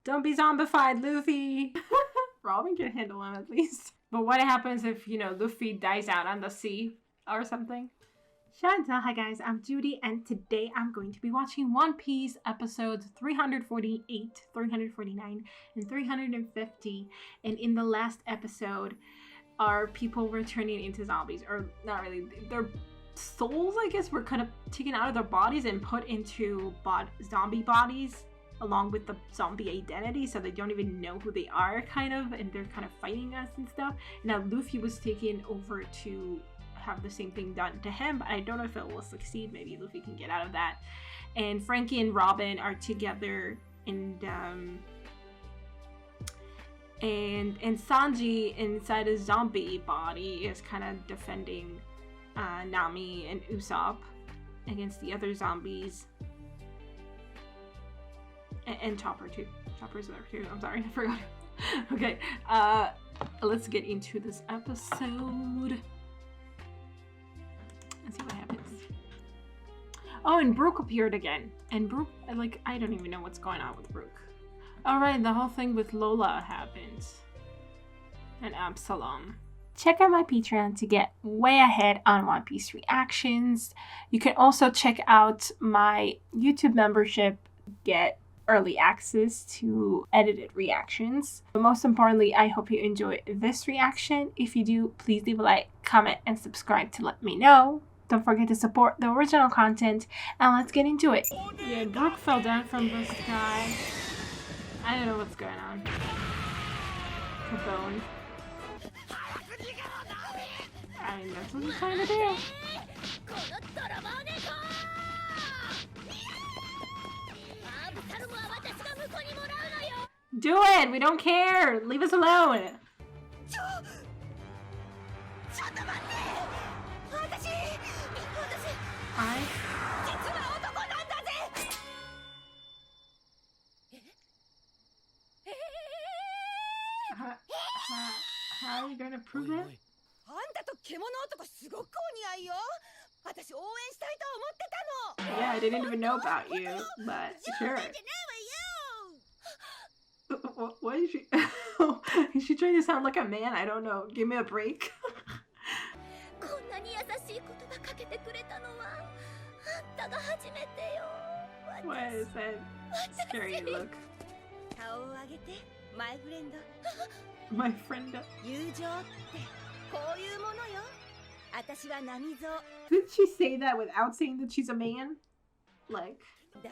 Don't be zombified, Luffy. Robin can handle him at least. But what happens if, you know, Luffy dies out on the sea or something? Hi guys, I'm Judy, and today I'm going to be watching One Piece episodes 348, 349, and 350. And in the last episode, are people were turning into zombies, or not really, their souls, I guess, were kind of taken out of their bodies and put into zombie bodies along with the zombie identity, so they don't even know who they are, kind of, and they're kind of fighting us and stuff. Now Luffy was taken over to have the same thing done to him, but I don't know if it will succeed. Maybe Luffy can get out of that. And Frankie and Robin are together, and Sanji inside a zombie body is kind of defending Nami and Usopp against the other zombies, and Chopper too. Chopper's there too. I'm sorry, I forgot. Okay, let's get into this episode. Let's see what happens. Oh, and Brooke appeared again. And Brooke, like, I don't even know what's going on with Brooke. Alright, the whole thing with Lola happens. And Absalom. Check out my Patreon to get way ahead on One Piece reactions. You can also check out my YouTube membership, get early access to edited reactions. But most importantly, I hope you enjoy this reaction. If you do, please leave a like, comment, and subscribe to let me know. Don't forget to support the original content, and let's get into it. Yeah, Brooke fell down from the sky. I don't know what's going on. Kabone. I mean, that's what he's trying to do. Do it! We don't care! Leave us alone! How are you gonna prove that? Yeah, I didn't even know about you, but sure. What is she? Is she trying to sound like a man? I don't know. Give me a break. What is that scary look? My friend. Did she say that without saying that she's a man? Like. Okay,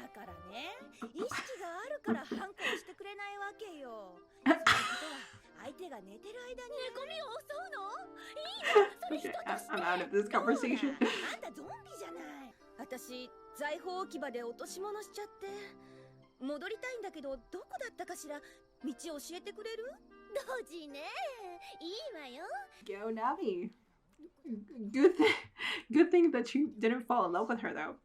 I'm out of this conversation. Go Nami. Good thing that you didn't fall in love with her though.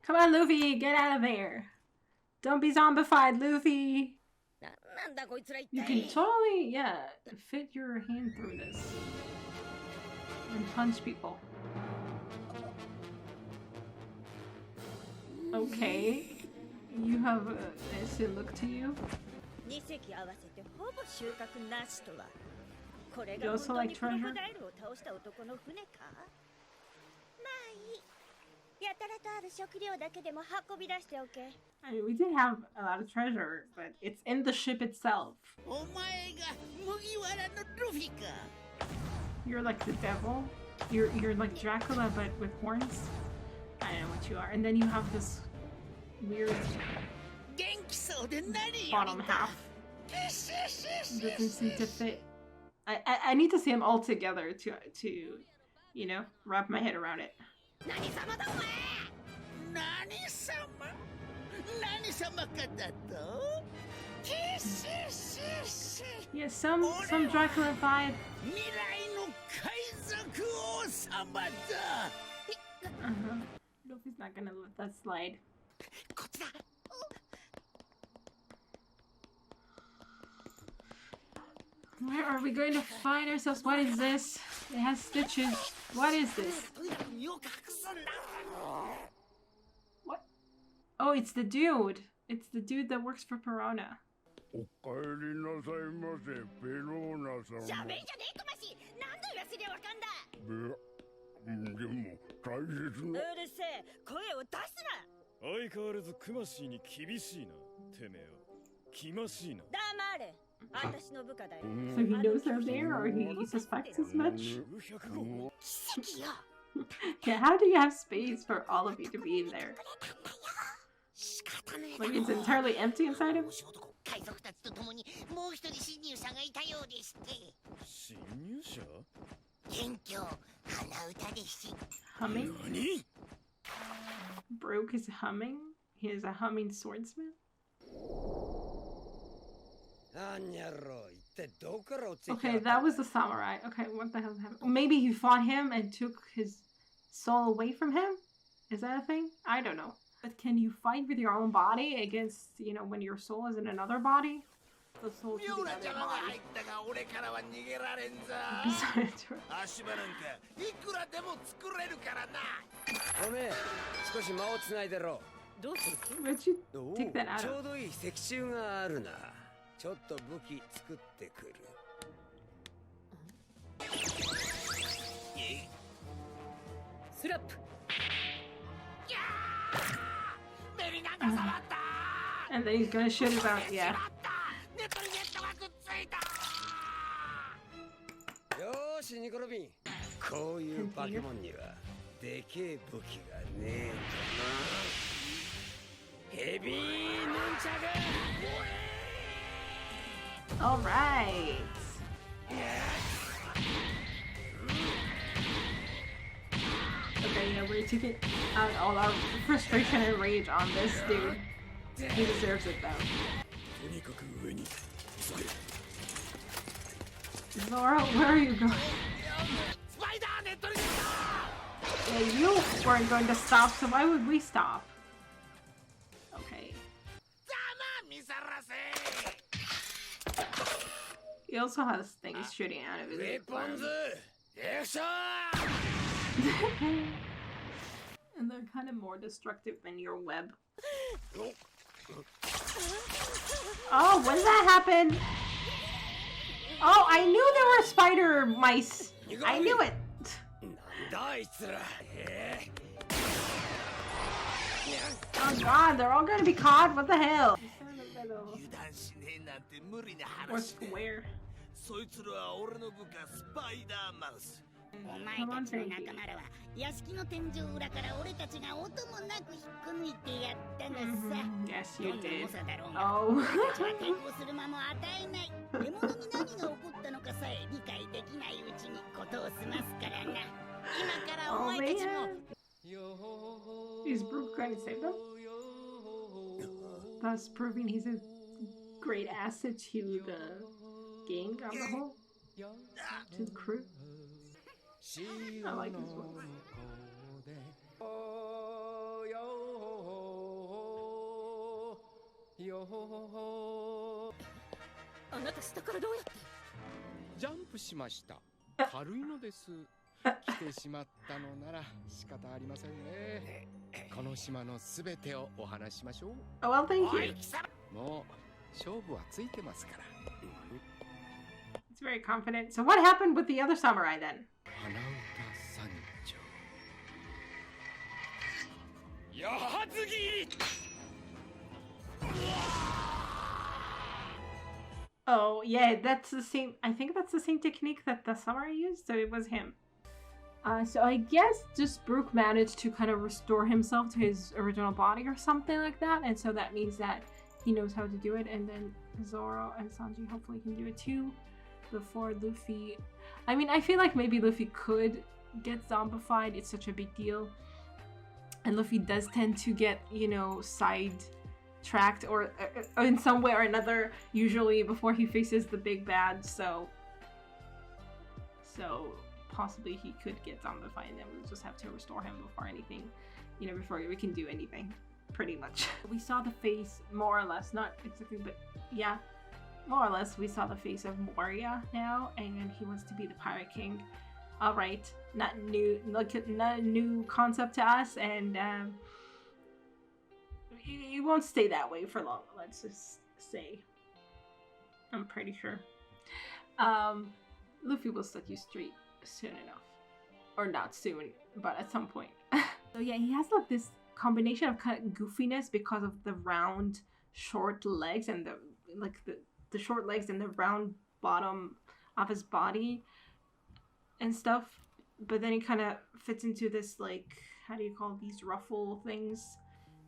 Come on, Luffy, get out of there. Don't be zombified, Luffy. You can totally, yeah, fit your hand through this and punch people. Okay, you have a innocent look to you. You also like treasure? I mean, we did have a lot of treasure, but it's in the ship itself. You're like the devil. You're like Dracula, but with horns. I don't know what you are. And then you have this weird bottom half. Doesn't seem to fit. I need to see them all together to you know, wrap my head around it. Yeah, some Dracula vibe. Luffy's not gonna let that slide. Where are we going to find ourselves? What is this? It has stitches. What is this? What? Oh, it's the dude. It's the dude that works for Perona. So he knows they're there, or he suspects as much? Yeah, how do you have space for all of you to be in there? Like it's entirely empty inside him? Humming? Baroque is humming? He is a humming swordsman? Okay, that was the samurai. Okay, what the hell happened? Maybe he fought him and took his soul away from him? Is that a thing? I don't know. But can you fight with your own body against, you know, when your soul is in another body? The soul to the other body. Where'd you take that out of? And then he's gonna shoot his own, yeah. All right. Okay, yeah, we're taking out all our frustration and rage on this dude. He deserves it though. Zoro, where are you going? Yeah, you weren't going to stop, so why would we stop? Okay. He also has things shooting out of his arms. And they're kind of more destructive than your web. Oh, when did that happen? Oh, I knew there were spider mice. I knew it. Oh god, they're all gonna be caught? What the hell? Or square. Come on, Sanji. Yes, you did. Oh. Oh man. Is Brook going to save them? Thus proving he's a great asset to the gang on the whole? To the crew? I like this one. Oh well, thank you. It's very confident. So what happened with the other samurai then? Oh yeah, that's the same. I think that's the same technique that the samurai used, so it was him. So I guess just Brook managed to kind of restore himself to his original body or something like that, and so that means that he knows how to do it, and then Zoro and Sanji hopefully can do it too before Luffy. I mean, I feel like maybe Luffy could get zombified. It's such a big deal. And Luffy does tend to get, you know, side tracked or in some way or another, usually before he faces the big bad. So possibly he could get zombified, and then we'll just have to restore him before anything, you know, before we can do anything, pretty much. We saw the face, more or less, not exactly, but yeah, more or less, we saw the face of Moria now, and he wants to be the Pirate King. All right, not a new concept to us, and it won't stay that way for long. Let's just say, I'm pretty sure. Luffy will set you straight soon enough, or not soon, but at some point. So yeah, he has like this combination of kind of goofiness because of the round, short legs and the short legs and the round bottom of his body and stuff, but then he kind of fits into this, like, how do you call these ruffle things,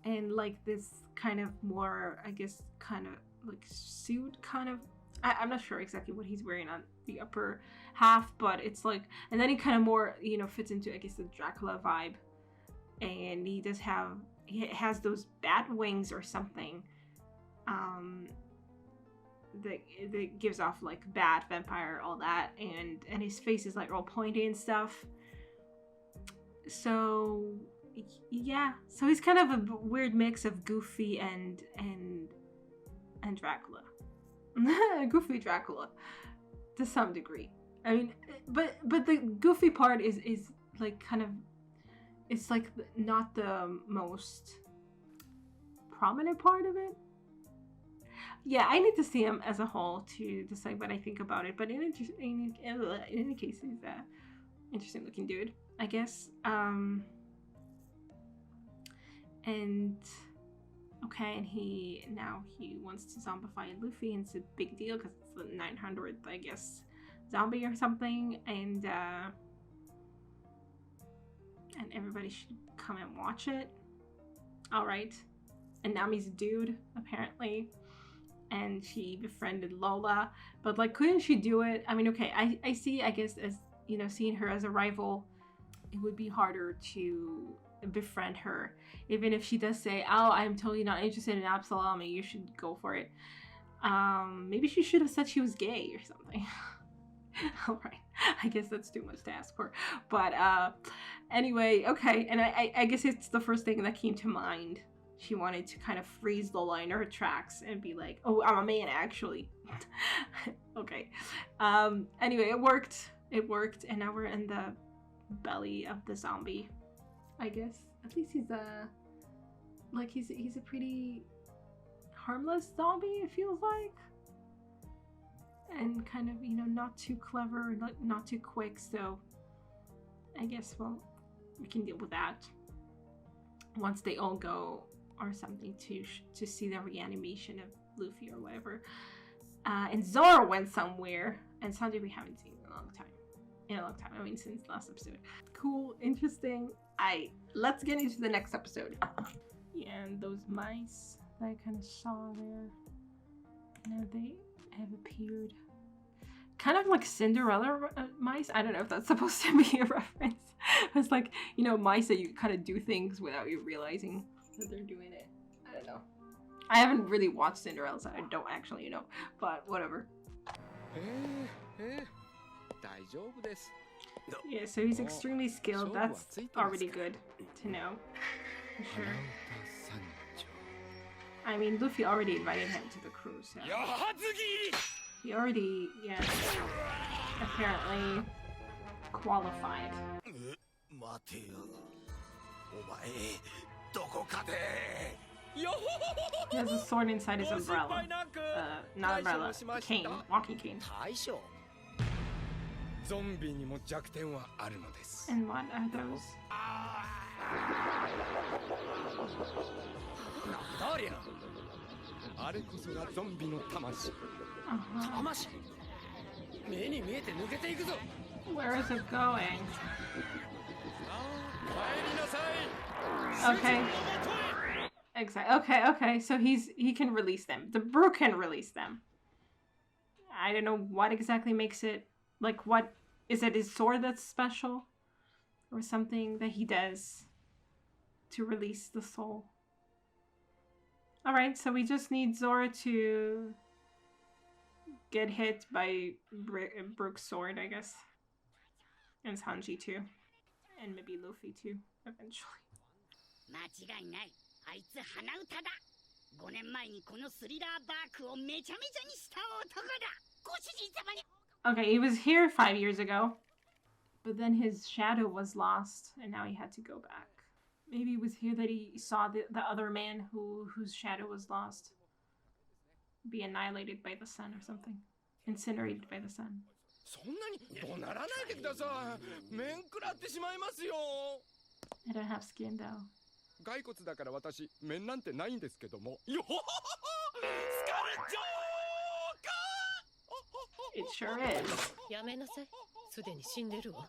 and like this kind of more, I guess, kind of like suit kind of, I'm not sure exactly what he's wearing on the upper half, but it's like, and then he kind of more, you know, fits into, I guess, the Dracula vibe, and he has those bat wings or something that gives off like bat, vampire, all that, and his face is like all pointy and stuff. So yeah, so he's kind of a weird mix of Goofy and Dracula. Goofy Dracula to some degree. I mean, but the Goofy part is like kind of, it's like not the most prominent part of it. Yeah, I need to see him as a whole to decide what I think about it. But in any case, he's a interesting looking dude, I guess. And okay, and he wants to zombify Luffy, and it's a big deal because it's the 900th, I guess, zombie or something, and everybody should come and watch it. All right, and Nami's a dude apparently, and she befriended Lola, but like, couldn't she do it? I mean, okay, I see, I guess, as, you know, seeing her as a rival, it would be harder to befriend her, even if she does say, oh, I'm totally not interested in Absalom and you should go for it. Maybe she should have said she was gay or something. All right, I guess that's too much to ask for, but anyway, okay, and I guess it's the first thing that came to mind. She wanted to kind of freeze Lola in her tracks and be like, oh, I'm a man actually. Okay, anyway, it worked, and now we're in the belly of the zombie, I guess. At least he's a pretty harmless zombie, it feels like, and kind of, you know, not too clever, not too quick, so I guess, well, we can deal with that once they all go or something to see the reanimation of Luffy or whatever. And Zoro went somewhere, and Sanji we haven't seen in a long time. I mean, since last episode. Cool, interesting. Let's get into the next episode. Yeah, and those mice that I kind of saw there, now they have appeared. Kind of like Cinderella mice. I don't know if that's supposed to be a reference. It's like, you know, mice that you kind of do things without you realizing that they're doing it. I don't know. I haven't really watched Cinderella, so I don't actually know. But whatever. Yeah, so he's extremely skilled. That's already good to know, for sure. I mean, Luffy already invited him to the cruise, so he already, yeah, apparently qualified. He has a sword inside his umbrella. Not umbrella, cane, walking cane. And what are those? Where is it going? Okay. Exactly. Okay. So he can release them. The brew can release them. I don't know what exactly makes it, like, what is it? His sword that's special, or something that he does to release the soul? Alright, so we just need Zoro to get hit by Brook's sword, I guess. And Sanji too. And maybe Luffy too, eventually. 間違いない。あいつ鼻歌だ。5年前にこのスリラーバークをめちゃめちゃにした男だ。ご主人様に。Okay, he was here 5 years ago. But then his shadow was lost, and now he had to go back. Maybe it was here that he saw the other man whose shadow was lost be annihilated by the sun or something. Incinerated by the sun. そんなに怒鳴らないでください。面食らってしまいますよ。I don't have skin though. 骸骨だから私面なんてないんですけども。よほほほほ。スカルジョーカー。 It sure is. やめなさい。すでに死んでるわ。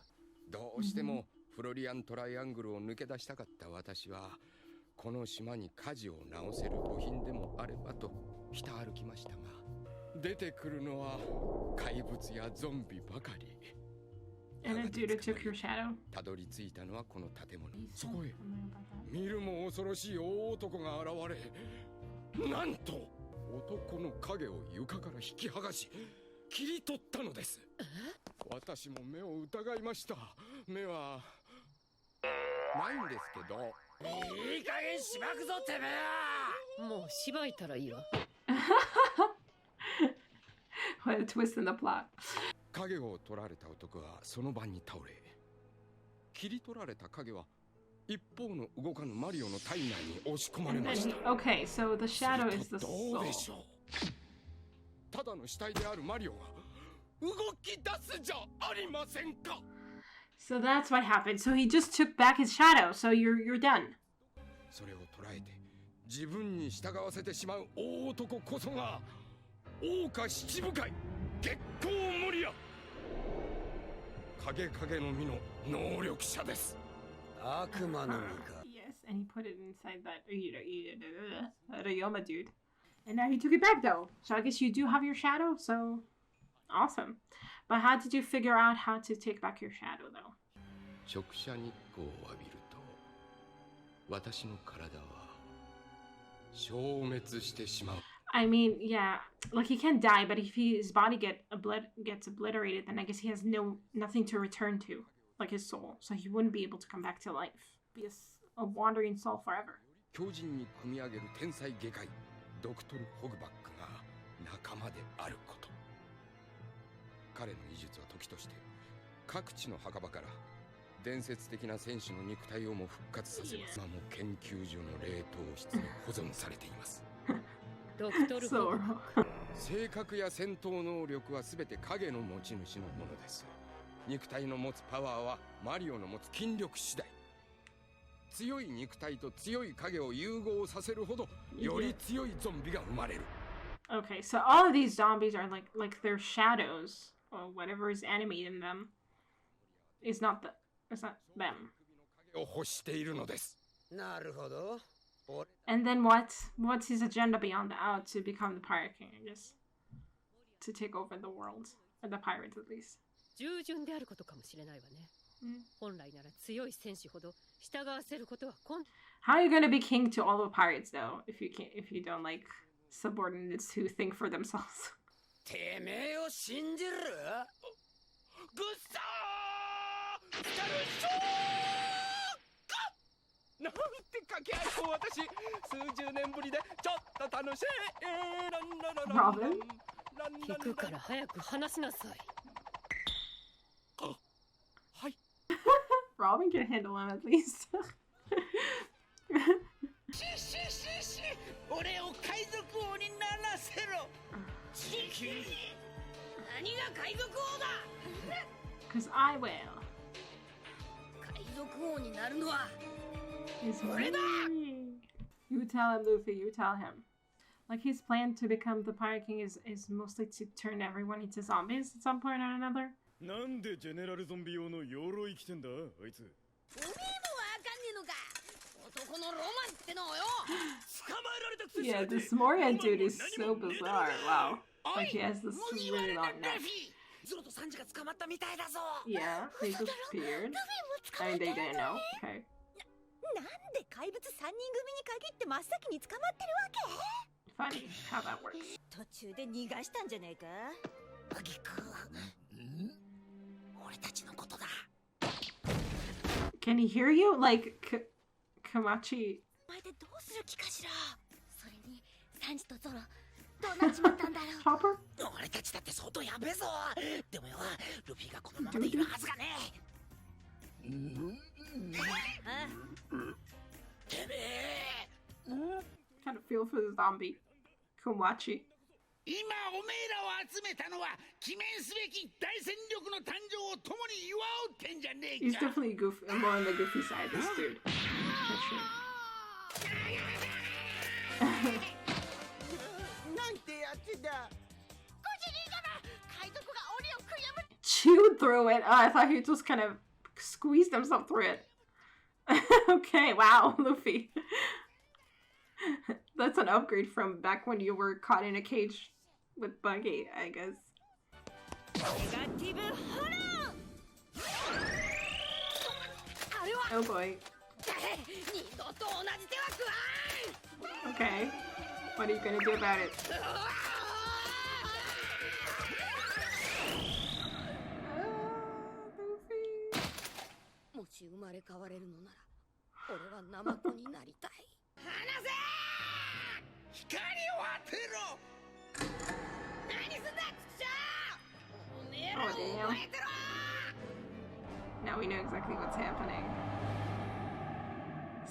どうしてもフロリアントライアングルを抜け出したかった私は、この島に火事を直せる部品でもあればとひた歩きましたが、出てくるのは怪物やゾンビばかり。And a dude took your shadow. たどり着いたのはこの建物。そこへ見るも恐ろしい大男が現れ、なんと男の影を床から引き剥がし切り取ったのです。私も目を疑いました。目はないんですけど。いい加減しばくぞてめえ。もうしばいたらいいわ。What a twist in the plot. 影を取られた男はその場に倒れ、切り取られた影は一方の動かぬマリオの体内に押し込まれました。Okay, so the shadow is the どうでし soul. ょう。ただの死体であるマリオが動き出すじゃありませんか。 So that's what happened. So he just took back his shadow. So you're done. それを捉えて自分に従わせてしまう大男こそが桜花七部会月光守屋。影影の実の能力者です。悪魔の実か。 Yes, and he put it inside that Ryoma dude. And now he took it back though. So I guess you do have your shadow. So awesome. But how did you figure out how to take back your shadow though? 直射日光を浴びると私の体は消滅してしまう。I mean, yeah, like he can't die, but if his body gets obliterated, then I guess he has nothing to return to, like his soul. So he wouldn't be able to come back to life, be a wandering soul forever. 強靭に組み上げる天才外科医ドクトル・ホグバックが仲間であること。彼の技術は時として各地の墓場から伝説的な戦士の肉体をも復活させます。今も研究所の冷凍室に保存されています。ドクトル・ホグバック。性格や戦闘能力はすべて影の持ち主のものです。肉体の持つパワーはマリオの持つ筋力次第。強い肉体と強い影を融合させるほどより強いゾンビが生まれる。Okay, so all of these zombies are like their shadows or whatever is animating them is not them. を欲しているのです。なるほど。 And then what's his agenda beyond that? To become the pirate king, I guess. To take over the world. Or the pirates at least. 従順であることかもしれないわね。本来なら強い戦士ほど従わせることはHow are you gonna be king to all the pirates though? If you don't like subordinates who think for themselves. てめえを信じる？ぐっさー！スカルショー！なんて掛け合いを私数十年ぶりでちょっと楽しい。Robin? 聞くから早く話しなさい。はい。Robin can handle him at least. 俺を海賊王にならせろ。何が海賊王だ。 Cause I will. 海賊王になるのは It's me. You tell him, Luffy. You tell him. Like his plan to become the pirate king is mostly to turn everyone into zombies at some point or another. なんでジェネラルゾンビ用の鎧着てんだあいつ。おめえもわかんねえのか。男のロマンってのよ。捕まえられたくせに。 Yeah, this Moria dude is so bizarre. Wow. Like he has this really long neck. ゾロとサンジが捕まったみたいだぞ。 Yeah, they disappeared. I mean, they didn't know. Okay. Funny how that works. Can he hear you? Like, Kamachi. Chopper? Kind of feel for the zombie. Kumachi. He's definitely goofy, more on the goofy side, this dude. For sure. Chewed through it. Oh, I thought he just kind of squeezed himself through it. Okay, wow, Luffy. That's an upgrade from back when you were caught in a cage with Buggy, I guess. Oh boy. Okay. What are you gonna do about it? Oh damn. Now we know exactly what's happening.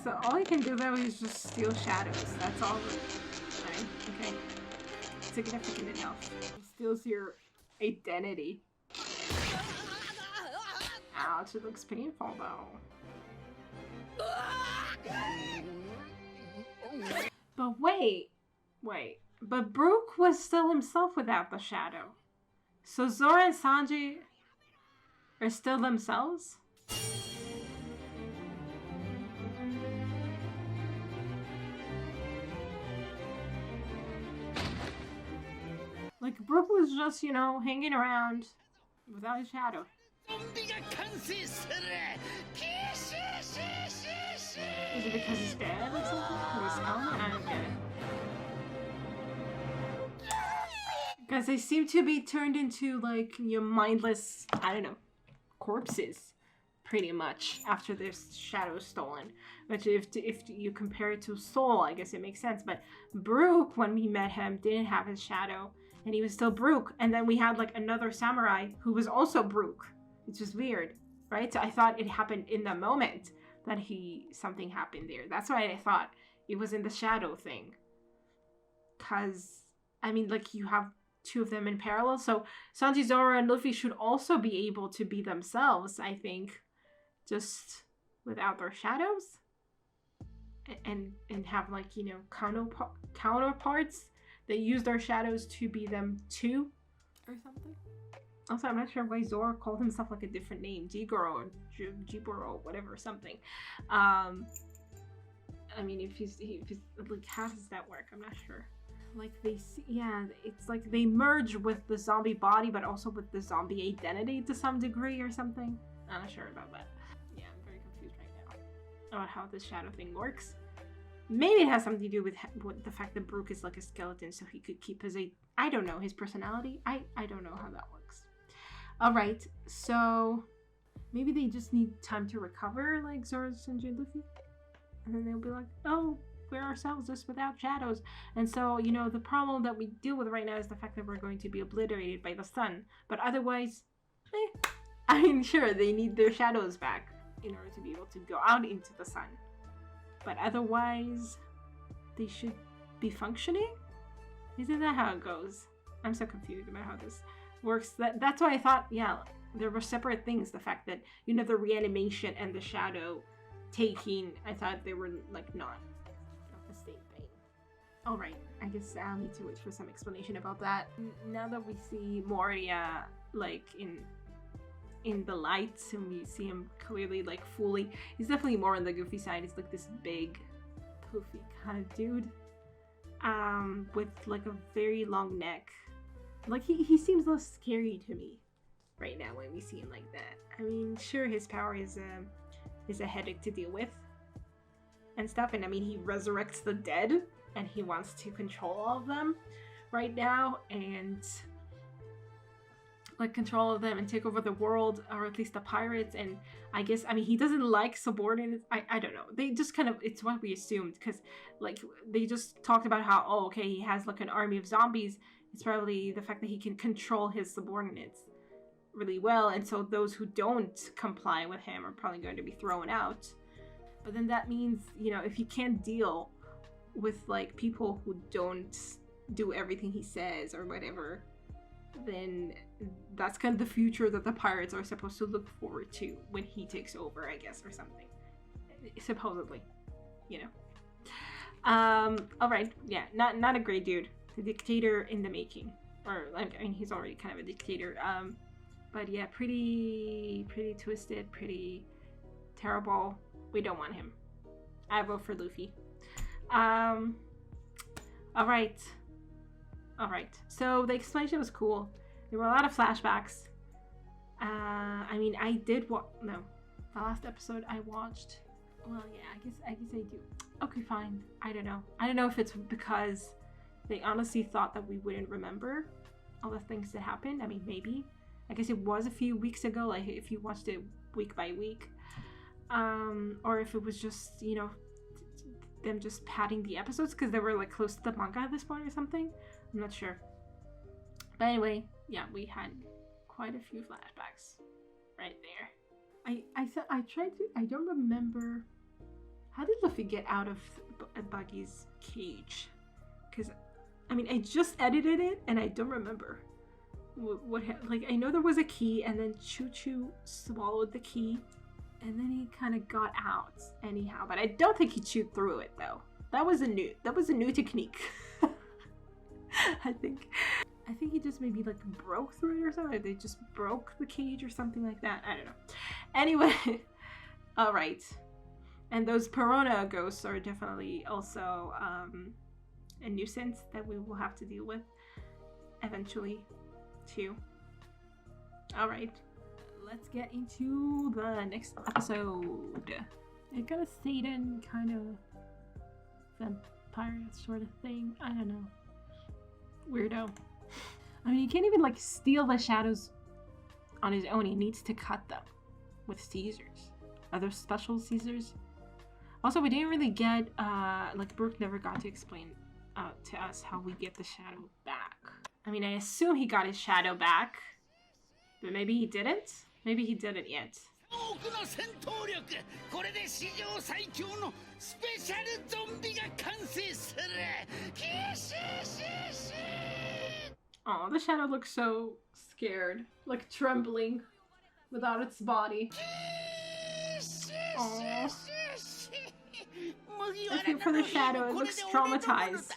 So all he can do though is just steal shadows. That's all. Right? Okay. Significant enough. He steals your identity. Ouch, it looks painful though. But wait. But Brook was still himself without the shadow. So Zoro and Sanji are still themselves? Like, Brook was just, you know, hanging around without his shadow. Is it because he's dead or something? I don't get it. Because they seem to be turned into, like, you know, mindless, I don't know, corpses, pretty much, after their shadow stolen. Which, if you compare it to Soul, I guess it makes sense. But Brook, when we met him, didn't have his shadow, and he was still Brook. And then we had, like, another samurai who was also Brook. It's just weird, right? So I thought it happened in the moment that something happened there. That's why I thought it was in the shadow thing. Because, I mean, like, you have two of them in parallel. So Sanji, Zoro, and Luffy should also be able to be themselves, I think, just without their shadows. And have, like, you know, counterparts that use their shadows to be them too, or something. Also, I'm not sure why Zoro called himself, like, a different name. Jigoro or Jiboro, whatever, something. I mean, if he's like, how does that work? I'm not sure. Like, it's like they merge with the zombie body, but also with the zombie identity to some degree or something. I'm not sure about that. Yeah, I'm very confused right now about how this shadow thing works. Maybe it has something to do with the fact that Brook is like a skeleton, so he could keep his, I don't know, his personality. I don't know how that works. Alright, so maybe they just need time to recover, like Zoro, Sanji, and Luffy. And then they'll be like, oh, we're ourselves just without shadows. And so, you know, the problem that we deal with right now is the fact that we're going to be obliterated by the sun. But otherwise, I mean, sure, they need their shadows back in order to be able to go out into the sun. But otherwise, they should be functioning? Isn't that how it goes? I'm so confused about how this works. That's why I thought, yeah, there were separate things. The fact that, you know, the reanimation and the shadow taking, I thought they were, like, not the same thing. Alright, I guess I'll need to wait for some explanation about that. Now that we see Moria, like, in the lights, and we see him clearly, like, fully, he's definitely more on the goofy side. He's like this big, poofy kind of dude, with, like, a very long neck. Like, he seems less scary to me right now when we see him like that. I mean, sure, his power is a headache to deal with, and stuff. And I mean, he resurrects the dead and he wants to control all of them right now, and like control of them and take over the world, or at least the pirates. And I guess, I mean, he doesn't like subordinates. I don't know. They just kind of, it's what we assumed, because like they just talked about how, oh, okay, he has like an army of zombies. It's probably the fact that he can control his subordinates really well, and so those who don't comply with him are probably going to be thrown out. But then that means, you know, if he can't deal with like people who don't do everything he says or whatever, then that's kind of the future that the pirates are supposed to look forward to when he takes over, I guess, or something. Supposedly, you know. All right, yeah, not a great dude. The dictator in the making, or like, I mean, he's already kind of a dictator. But yeah, pretty twisted, pretty terrible. We don't want him. I vote for Luffy. All right. So the explanation was cool. There were a lot of flashbacks. I mean, I did the last episode I watched. Well, yeah, I guess I do. Okay, fine. I don't know if it's because they honestly thought that we wouldn't remember all the things that happened. I mean, maybe. I guess it was a few weeks ago, like if you watched it week by week. Or if it was just, you know, them just padding the episodes because they were like close to the manga at this point or something. I'm not sure. But anyway, yeah, we had quite a few flashbacks right there. I don't remember. How did Luffy get out of Buggy's cage? Because, I mean, I just edited it and I don't remember what like, I know there was a key and then Choo Choo swallowed the key and then he kind of got out anyhow, but I don't think he chewed through it though. That was a new technique. I think he just maybe like broke through it or something. They just broke the cage or something like that. I don't know. Anyway, all right. And those piranha ghosts are definitely also a nuisance that we will have to deal with eventually too. All right, let's get into the next episode. I got a Satan kind of vampire sort of thing. I don't know. Weirdo. I mean, he can't even like steal the shadows on his own. He needs to cut them with scissors. Are there special scissors? Also, we didn't really get like Brooke never got to explain to us how we get the shadow back. I mean, I assume he got his shadow back, but maybe he didn't. Maybe he didn't yet. Oh, the shadow looks so scared, like trembling without its body. Oh, I feel for the shadow. It looks traumatized.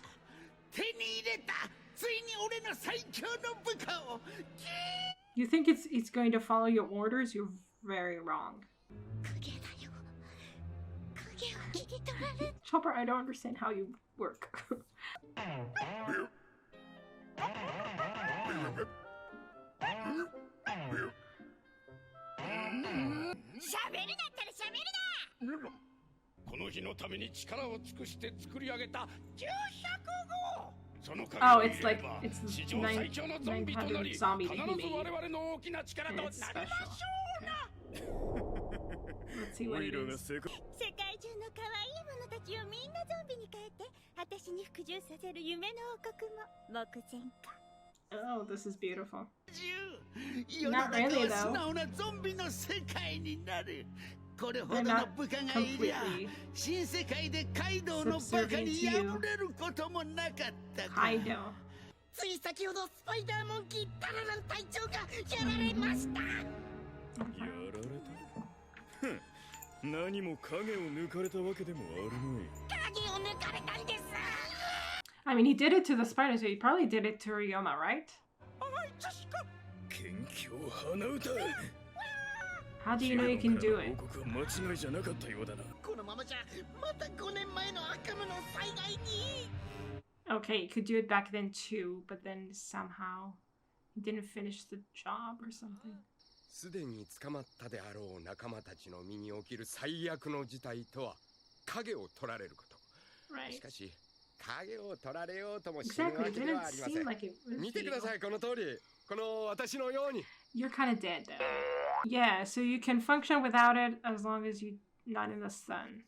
You think it's going to follow your orders? You're very wrong. Chopper, I don't understand how you work. Oh, it's like, it's 900 zombie that he made. And it's special. Okay. Let's see what it is. Oh, this is beautiful. Not really, though. I'm not completely subservient to you. Kaido. I mean, he did it to the spider, so he probably did it to Ryoma, right? How do you know you can do it? Okay, you could do it back then too, but then somehow he didn't finish the job or something. 影を取られること。Right. しかし影を取られようともしないわ Exactly. け It では didn't ありませ seem ん。 like it was 見てくだ you. さい、この通り。この私のように。 You're kind of dead though. Yeah, so you can function without it as long as you're not in the sun.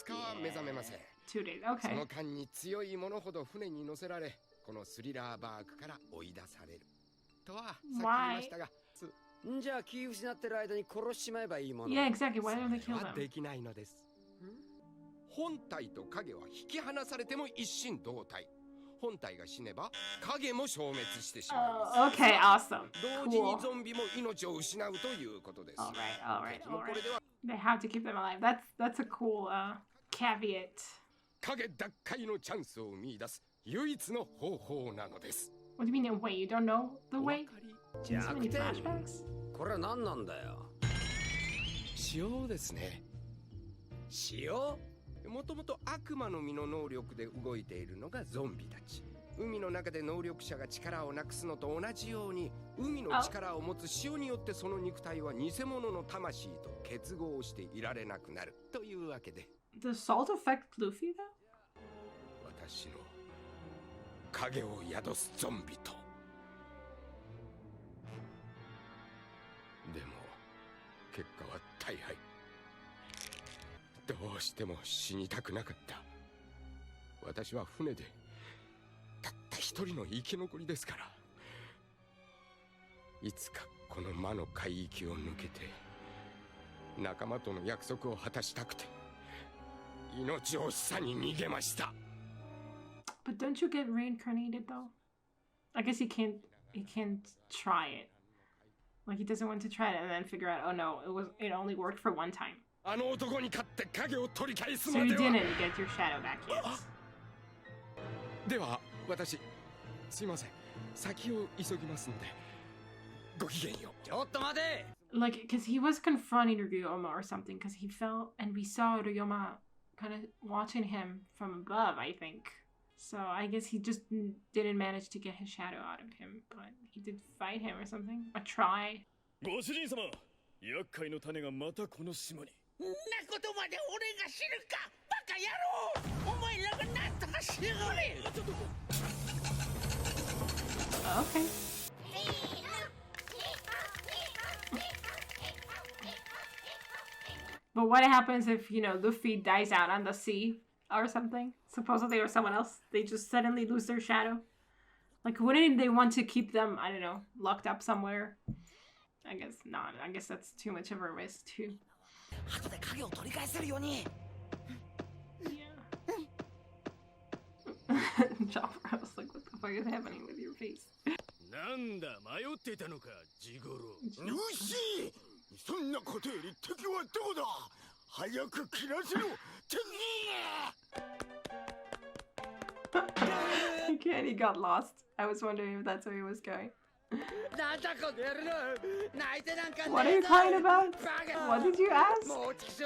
2日は目覚めません。 2 days. そ Okay. の間に強いものほど船に乗せられ、このスリラーバークから追い出される。とはさっき言いましたが、じゃあ気失ってる間に殺しちまえばいいもの。 Yeah, exactly. Why don't they そ kill れは them? できないのです。本体と影は引き離されても一心同体。本体が死ねば影も消滅してしまいます。 Okay, awesome. 同時に Cool. ゾンビも命を失うということです。 All right. 敵もこれでは They have to keep them alive. That's a cool caveat. 影奪回のチャンスを見出す唯一の方法なのです。 What do you mean? Wait, you don't know the お分 way? かり？ So many 弱点。 flashbacks. これは何なんだよ。塩ですね。塩？もともと悪魔の実の能力で動いているのがゾンビたち。海の中で能力者が力をなくすのと同じように、海の力を持つ塩によってその肉体は偽物の魂と結合していられなくなるというわけで。 Does salt affect Luffy though? 私の影を宿すゾンビと。でも結果は大敗。どうしても死にたくなかった。私は船でたった一人の生き残りですから。いつかこの魔の海域を抜けて仲間との約束を果たしたくて命を示唆に逃げました。 But don't you get reincarnated though? I guess he can't try it. Like he doesn't want to try it and then figure out, oh no, it only worked for one time. あの男に勝って影を取り返す So ま you では。 didn't get your shadow back yet. では私すいません、先を急ぎますのでごきげんよう。ちょっと待て。 Like, because he was confronting Ryoma or something, because he fell and we saw Ryoma kind of watching him from above, I think. So I guess he just didn't manage to get his shadow out of him, but he did fight him or something. Or try. ご主人様、厄介の種がまたこの島に。んなことまで俺が知るかバカ野郎お前らがなんとかしやがれ Okay. But what happens if, Luffy dies out on the sea or something? Supposedly, or someone else. They just suddenly lose their shadow. Like, wouldn't they want to keep them, I don't know, locked up somewhere? I guess not. I guess that's too much of a risk, too. 後で影を取り返せるように。Yeah. Chopper, I was like, what the fuck is happening with your face? なんだ、迷っていたのか、ジゴロ。ルシー、そんなことより敵はどこだ。早く切らせろ、敵。 He can't, he got lost. I was wondering if that's where he was going. なんだこの野郎。泣いてなんかねえぞ。 What are you crying about? バカ。 What did you ask? もう畜生。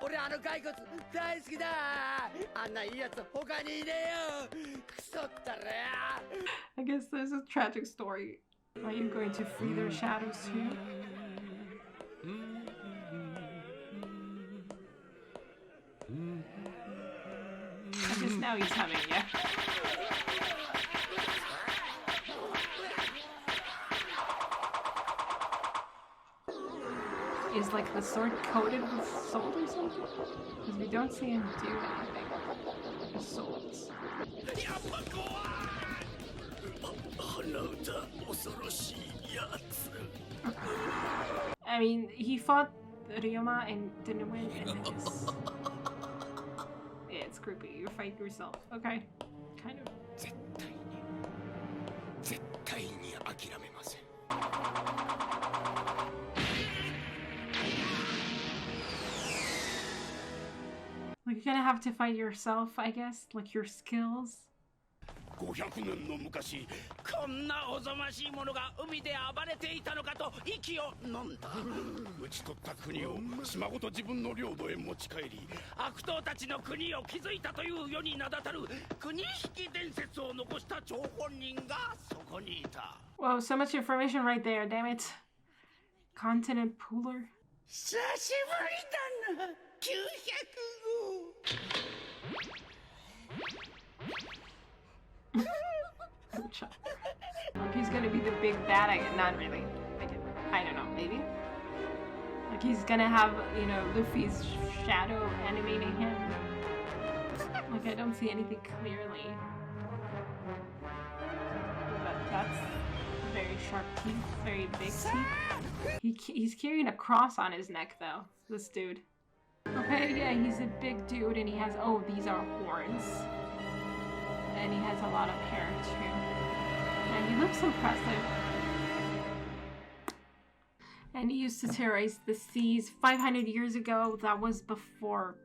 俺あの骸骨大好きだ。あんないいやつ他にいねえよ。クソったれ。 I guess there's a tragic story. Are you going to free their shadows too? I guess now he's having, yeah. Is like the sword coated with salt or something? Because we don't see him do anything with swords. I mean, he fought Ryoma and didn't win, and then just... Yeah, it's creepy. You fight yourself. Okay. Kind of. 絶対に諦めません。 Like, you're gonna have to fight yourself, I guess? Like, your skills? 500年の昔、こんなおぞましいものが海で暴れていたのかと息を飲んだ討ち取った国を島ごと自分の領土へ持ち帰り、悪党たちの国を築いたという世に名だたる国引き伝説を残した張本人がそこにいた Whoa, so much information right there, damn it. Continent Pooler. 久しぶりだな900号 Like he's gonna be the big bad, not really. I don't know, maybe? Like he's gonna have, you know, Luffy's shadow animating him. Like I don't see anything clearly. But that's very sharp teeth, very big teeth. He's carrying a cross on his neck though, this dude. Okay, yeah, he's a big dude and he has, oh, these are horns. And he has a lot of hair too. And he looks impressive. And he used to terrorize the seas 500 years ago. That was before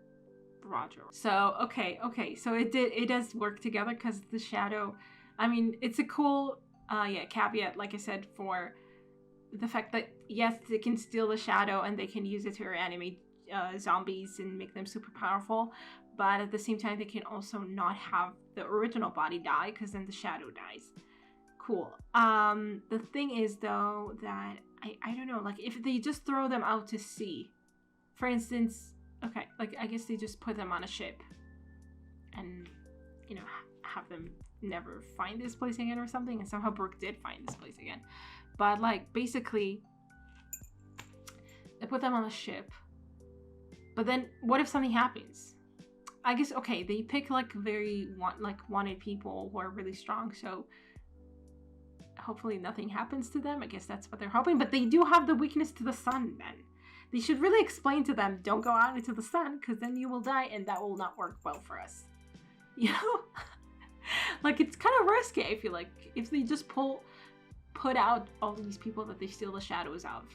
Roger. So, okay, so it does work together because the shadow, I mean, it's a cool, caveat, like I said, for the fact that, yes, they can steal the shadow and they can use it to reanimate zombies and make them super powerful, but at the same time they can also not have the original body die because then the shadow dies. Cool. The thing is though that I don't know, like if they just throw them out to sea, for instance, okay, like I guess they just put them on a ship and, you know, have them never find this place again or something, and somehow Brooke did find this place again, but like basically they put them on a ship. But then, what if something happens? I guess, okay, they pick like very wanted people who are really strong, so hopefully nothing happens to them. I guess that's what they're hoping. But they do have the weakness to the sun then. They should really explain to them, don't go out into the sun, because then you will die, and that will not work well for us. You know? Like, it's kind of risky, I feel like, if they just put out all these people that they steal the shadows of.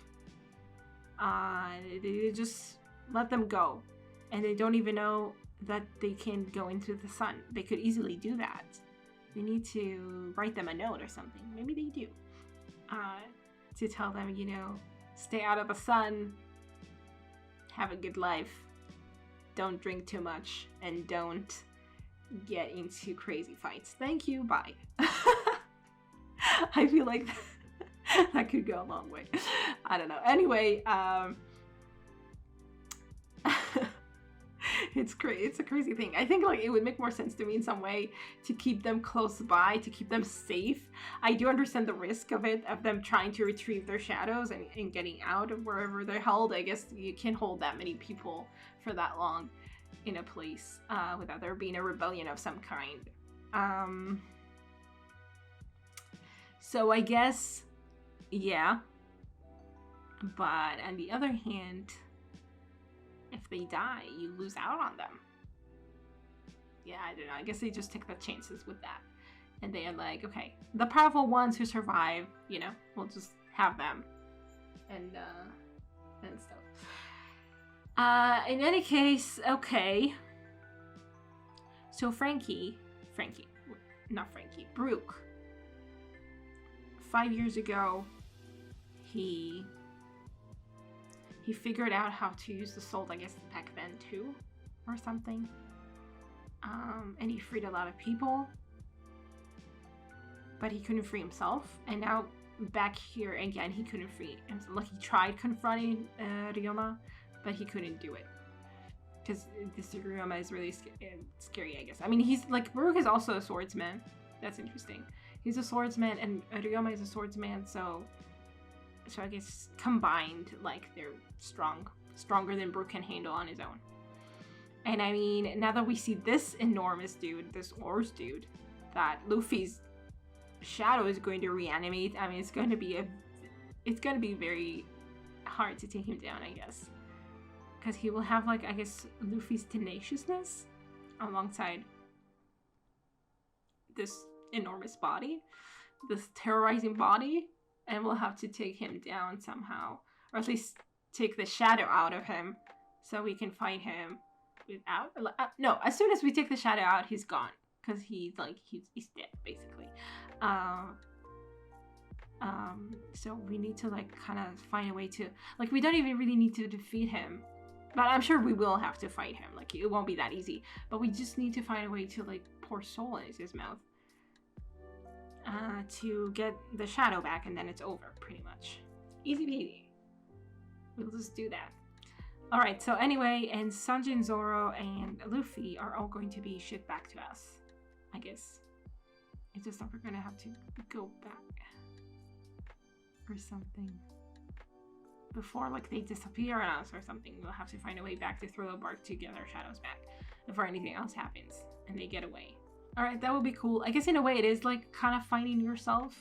They just let them go, and they don't even know that they can go into the sun. They could easily do that. They need to write them a note or something. Maybe they do. To tell them, you know, stay out of the sun, have a good life, don't drink too much, and don't get into crazy fights. Thank you, bye. I feel like that could go a long way. I don't know. Anyway, it's a crazy thing. I think like it would make more sense to me in some way to keep them close by, to keep them safe. I do understand the risk of it, of them trying to retrieve their shadows and getting out of wherever they're held. I guess you can't hold that many people for that long in a place without there being a rebellion of some kind. So I guess, yeah. But on the other hand, if they die, you lose out on them. Yeah, I don't know. I guess they just take the chances with that. And they are like, okay, the powerful ones who survive, you know, we'll just have them. And stuff. In any case, okay. So Brooke. 5 years ago, he figured out how to use the sword, I guess, back then too, or something. And he freed a lot of people, but he couldn't free himself. And now back here again, he couldn't free himself. Like he tried confronting Ryoma, but he couldn't do it because this Ryoma is really scary, I guess. I mean, he's like, Baroque is also a swordsman. That's interesting. He's a swordsman, and Ryoma is a swordsman, so I guess combined, like, they're stronger than Brooke can handle on his own. And I mean, now that we see this enormous dude, this horse dude, that Luffy's shadow is going to reanimate, I mean, it's going to be very hard to take him down, I guess. Because he will have, like, I guess, Luffy's tenaciousness alongside this enormous body, this terrorizing body, and we'll have to take him down somehow, or at least take the shadow out of him so we can fight him without, no, as soon as we take the shadow out, he's gone, because he's dead, basically. So we need to, like, kind of find a way to, like, we don't even really need to defeat him, but I'm sure we will have to fight him. Like, it won't be that easy, but we just need to find a way to, like, pour soul in his mouth to get the shadow back, and then it's over, pretty much. Easy peasy. We'll just do that. Alright, so anyway, and Sanji and Zoro and Luffy are all going to be shipped back to us, I guess. It's just that we're gonna have to go back or something. Before like they disappear on us or something, we'll have to find a way back to Thriller Bark to get our shadows back before anything else happens and they get away. Alright, that would be cool. I guess in a way it is like kind of finding yourself,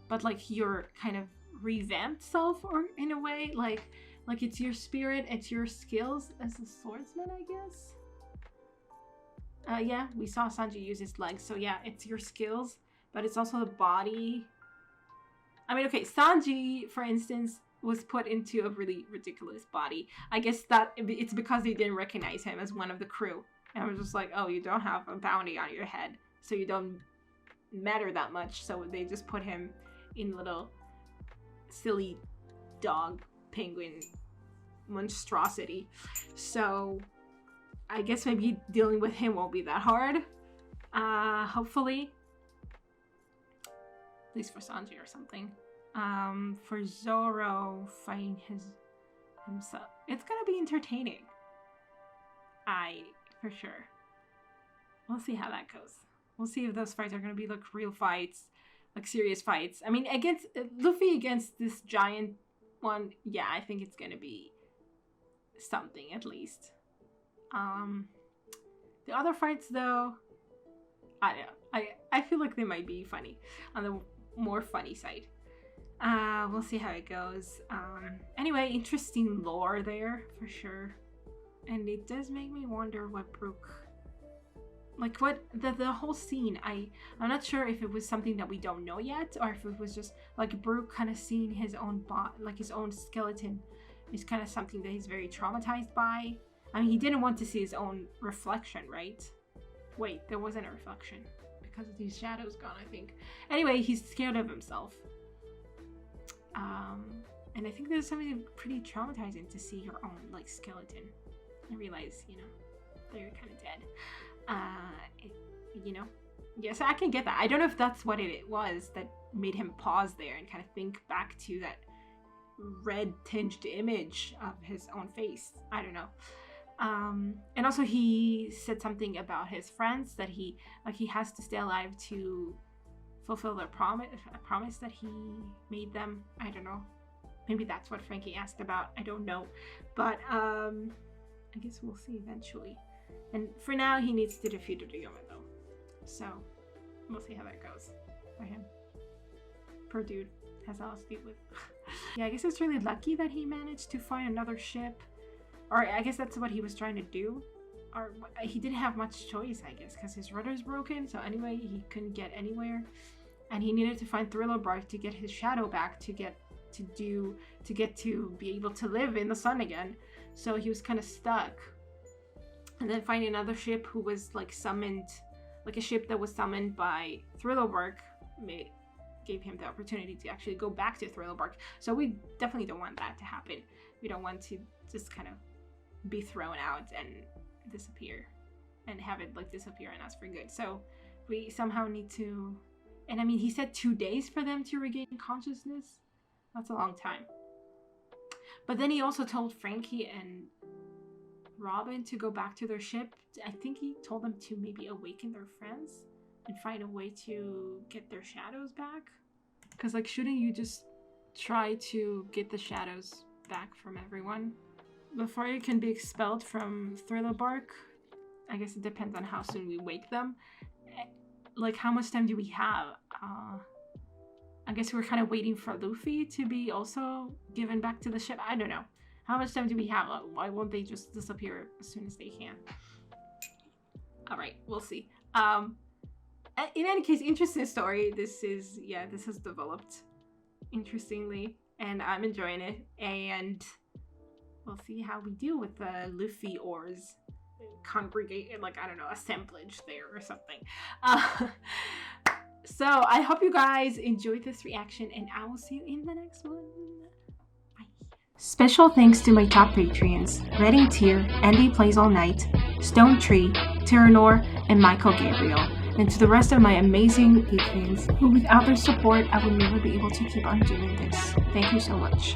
but like your kind of revamped self, or in a way like it's your spirit, it's your skills as a swordsman, I guess. Yeah, we saw Sanji use his legs, so yeah, it's your skills, but it's also the body. I mean, okay, Sanji, for instance, was put into a really ridiculous body. I guess that it's because they didn't recognize him as one of the crew. And I was just like, oh, you don't have a bounty on your head, so you don't matter that much. So they just put him in little silly dog penguin monstrosity. So I guess maybe dealing with him won't be that hard. Hopefully. At least for Sanji or something. For Zoro fighting himself, it's gonna be entertaining. For sure. We'll see how that goes. We'll see if those fights are gonna be like real fights, like serious fights. I mean, against Luffy against this giant one, yeah, I think it's gonna be something at least. The other fights though, I don't know. I feel like they might be funny, on the more funny side. We'll see how it goes. Anyway, interesting lore there for sure. And it does make me wonder what Brook, like what the whole scene, I'm not sure if it was something that we don't know yet, or if it was just like Brook kind of seeing his own like his own skeleton is kind of something that he's very traumatized by. I mean, he didn't want to see his own reflection, right? Wait, there wasn't a reflection because of these shadows gone, I think. Anyway, he's scared of himself. And I think there's something pretty traumatizing to see your own like skeleton and realize, you know, that you're kind of dead. You know, yes, I can get that. I don't know if that's what it was that made him pause there and kind of think back to that red tinged image of his own face. I don't know. And also he said something about his friends that he has to stay alive to fulfill their promise that he made them. I don't know. Maybe that's what Frankie asked about. I don't know. But I guess we'll see eventually. And for now, he needs to defeat Ryoma though. So we'll see how that goes for him. Poor dude has all to deal with. Yeah, I guess it's really lucky that he managed to find another ship. Or I guess that's what he was trying to do. Or he didn't have much choice, I guess, because his rudder's broken. So anyway, he couldn't get anywhere. And he needed to find Thriller Bark to get his shadow back to get to be able to live in the sun again. So he was kind of stuck. And then finding another ship who was like summoned, like a ship that was summoned by Thriller Bark, gave him the opportunity to actually go back to Thriller Bark. So we definitely don't want that to happen. We don't want to just kind of be thrown out and disappear and have it like disappear on us for good. So we somehow need to, and I mean, he said 2 days for them to regain consciousness. That's a long time. But then he also told Frankie and Robin to go back to their ship. I think he told them to maybe awaken their friends and find a way to get their shadows back. Because like, shouldn't you just try to get the shadows back from everyone before you can be expelled from Thriller Bark? I guess it depends on how soon we wake them. Like, how much time do we have? I guess we're kind of waiting for Luffy to be also given back to the ship. I don't know. How much time do we have? Why won't they just disappear as soon as they can? Alright, we'll see. In any case, interesting story. This has developed interestingly, and I'm enjoying it. And we'll see how we deal with the Luffy Oars congregate, like, I don't know, assemblage there or something. So I hope you guys enjoyed this reaction, and I will see you in the next one. Bye. Special thanks to my top Patreons, Redding Tier, Andy Plays All Night, Stone Tree, Tyranor, and Michael Gabriel, and to the rest of my amazing Patreons, who without their support I would never be able to keep on doing this. Thank you so much.